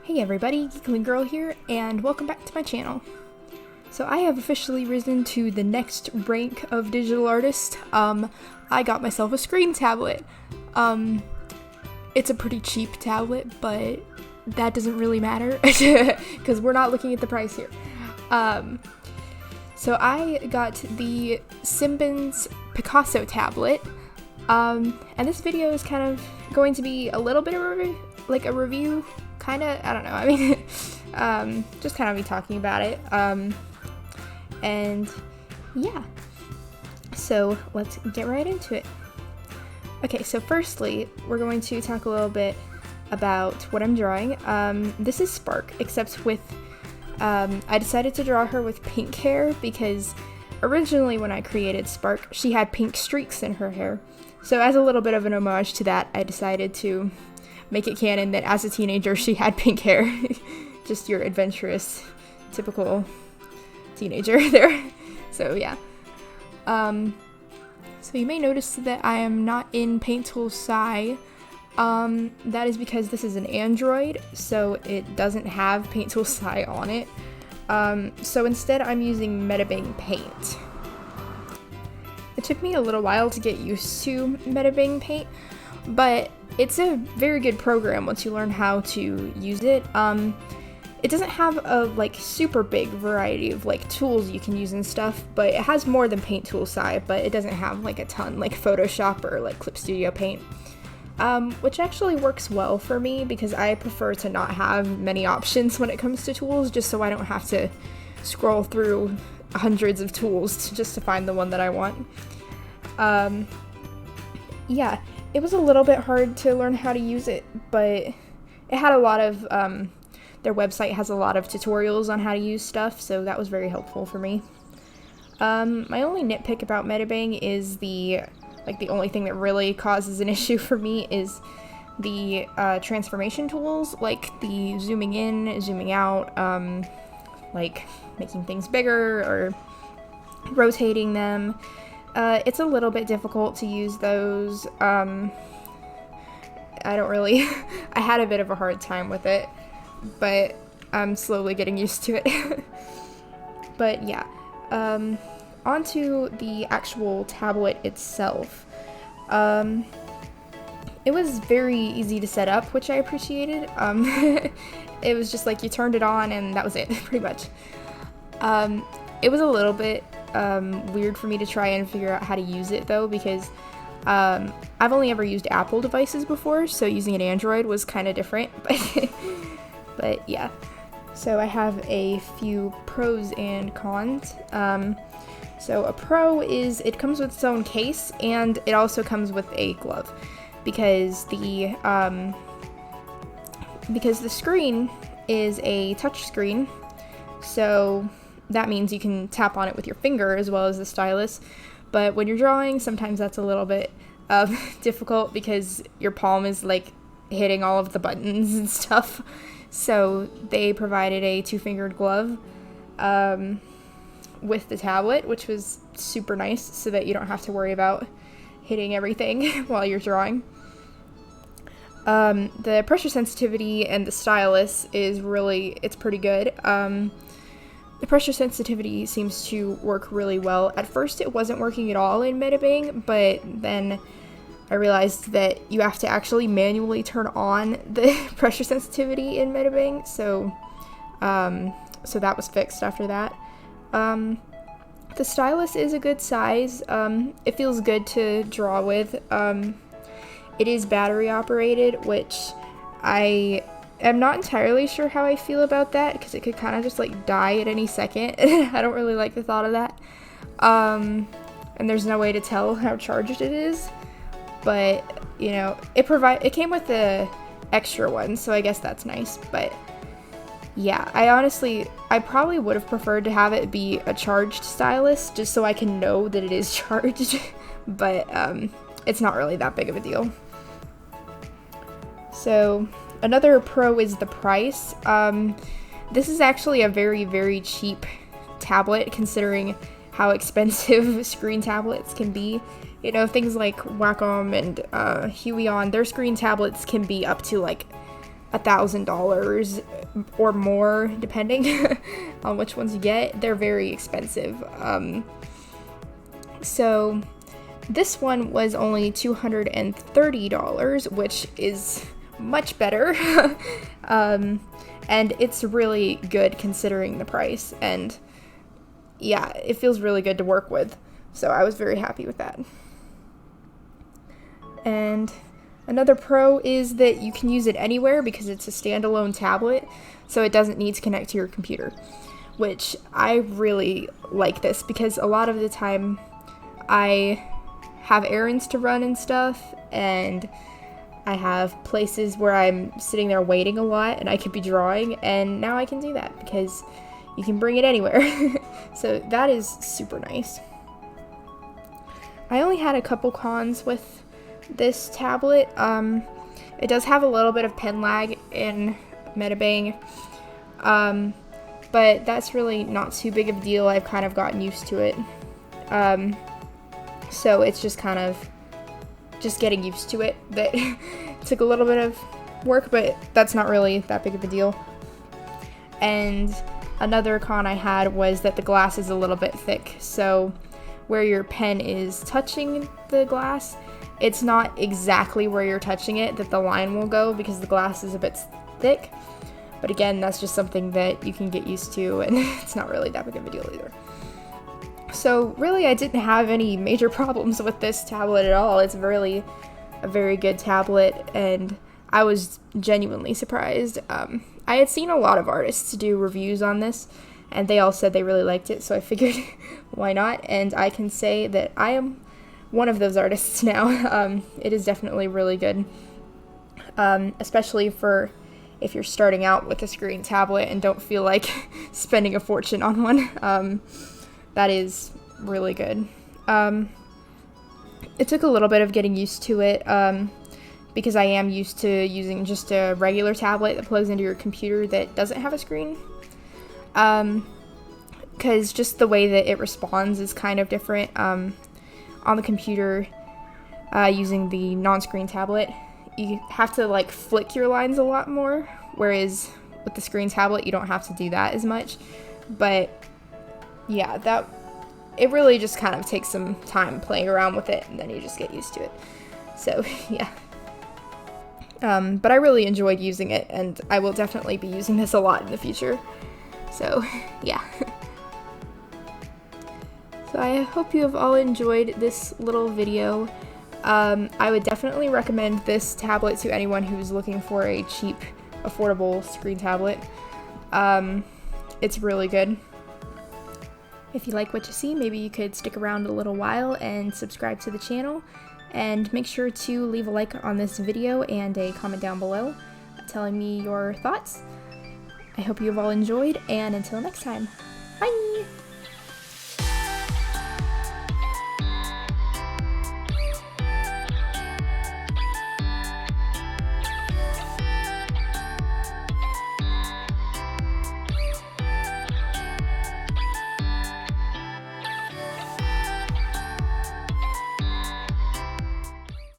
Hey everybody, Geekling Girl here, and welcome back to my channel. So I have officially risen to the next rank of digital artist. I got myself a screen tablet. It's a pretty cheap tablet, but that doesn't really matter, because we're not looking at the price here. So I got the Simbans Picasso tablet, and this video is kind of going to be a little bit of a review. Kinda, I don't know, I mean, just kind of me talking about it, and yeah, so let's get right into it. Okay, so firstly, we're going to talk a little bit about what I'm drawing. This is Spark, except with, I decided to draw her with pink hair, because originally when I created Spark, she had pink streaks in her hair, so as a little bit of an homage to that, I decided to make it canon that as a teenager she had pink hair. Just your adventurous, typical teenager there. So yeah. So you may notice that I am not in Paint Tool Sci. That is because this is an Android, so it doesn't have Paint Tool Sci on it. So instead I'm using Medibang Paint. It took me a little while to get used to Medibang Paint, but it's a very good program once you learn how to use it. It doesn't have a super big variety of tools you can use and stuff, but it has more than Paint Tool Sci, but it doesn't have a ton like Photoshop or Clip Studio Paint, which actually works well for me because I prefer to not have many options when it comes to tools, just so I don't have to scroll through hundreds of tools just to find the one that I want. Yeah. It was a little bit hard to learn how to use it, but it had a lot of, their website has a lot of tutorials on how to use stuff, so that was very helpful for me. My only nitpick about Medibang is the only thing that really causes an issue for me is the transformation tools, like the zooming in, zooming out, making things bigger or rotating them. It's a little bit difficult to use those. I had a bit of a hard time with it, but I'm slowly getting used to it. But yeah, onto the actual tablet itself. It was very easy to set up, which I appreciated. It was just you turned it on and that was it, pretty much. It was a little bit weird for me to try and figure out how to use it though, because I've only ever used Apple devices before, so using an Android was kind of different, but yeah. So I have a few pros and cons. So a pro is it comes with its own case, and it also comes with a glove, because the screen is a touch screen, so that means you can tap on it with your finger as well as the stylus, but when you're drawing, sometimes that's a little bit difficult because your palm is hitting all of the buttons and stuff. So they provided a two-fingered glove with the tablet, which was super nice, so that you don't have to worry about hitting everything while you're drawing. The pressure sensitivity and the stylus is it's pretty good. The pressure sensitivity seems to work really well. At first it wasn't working at all in Medibang, but then I realized that you have to actually manually turn on the pressure sensitivity in Medibang, so that was fixed after that. The stylus is a good size. It feels good to draw with. It is battery operated, which I'm not entirely sure how I feel about that, because it could kind of just die at any second. I don't really like the thought of that. And there's no way to tell how charged it is, but it came with the extra one, so I guess that's nice. But yeah, I probably would have preferred to have it be a charged stylus, just so I can know that it is charged, but it's not really that big of a deal. So another pro is the price. This is actually a very, very cheap tablet, considering how expensive screen tablets can be. Things like Wacom and Huion, their screen tablets can be up to $1,000 or more, depending on which ones you get. They're very expensive. So this one was only $230, which is much better. And it's really good considering the price, and yeah, it feels really good to work with. So I was very happy with that. And another pro is that you can use it anywhere because it's a standalone tablet, so it doesn't need to connect to your computer, which I really like this because a lot of the time I have errands to run and stuff, and I have places where I'm sitting there waiting a lot and I could be drawing, and now I can do that because you can bring it anywhere. So that is super nice. I only had a couple cons with this tablet. It does have a little bit of pen lag in Medibang, but that's really not too big of a deal. I've kind of gotten used to it. So it's just kind of just getting used to it. That took a little bit of work, but that's not really that big of a deal. And another con I had was that the glass is a little bit thick, so where your pen is touching the glass, it's not exactly where you're touching it that the line will go because the glass is a bit thick. But again, that's just something that you can get used to, and it's not really that big of a deal either. So really, I didn't have any major problems with this tablet at all. It's really a very good tablet, and I was genuinely surprised. I had seen a lot of artists do reviews on this, and they all said they really liked it, so I figured why not, and I can say that I am one of those artists now. It is definitely really good, especially for if you're starting out with a screen tablet and don't feel like spending a fortune on one. That is really good. It took a little bit of getting used to it, because I am used to using just a regular tablet that plugs into your computer that doesn't have a screen. Because just the way that it responds is kind of different. On the computer, using the non-screen tablet, you have to like flick your lines a lot more, whereas with the screen tablet you don't have to do that as much. But yeah, it really just kind of takes some time playing around with it, and then you just get used to it. So yeah. But I really enjoyed using it, and I will definitely be using this a lot in the future. So yeah. So I hope you have all enjoyed this little video. I would definitely recommend this tablet to anyone who's looking for a cheap, affordable screen tablet. It's really good. If you like what you see, maybe you could stick around a little while and subscribe to the channel, and make sure to leave a like on this video and a comment down below telling me your thoughts. I hope you have all enjoyed, and until next time, bye!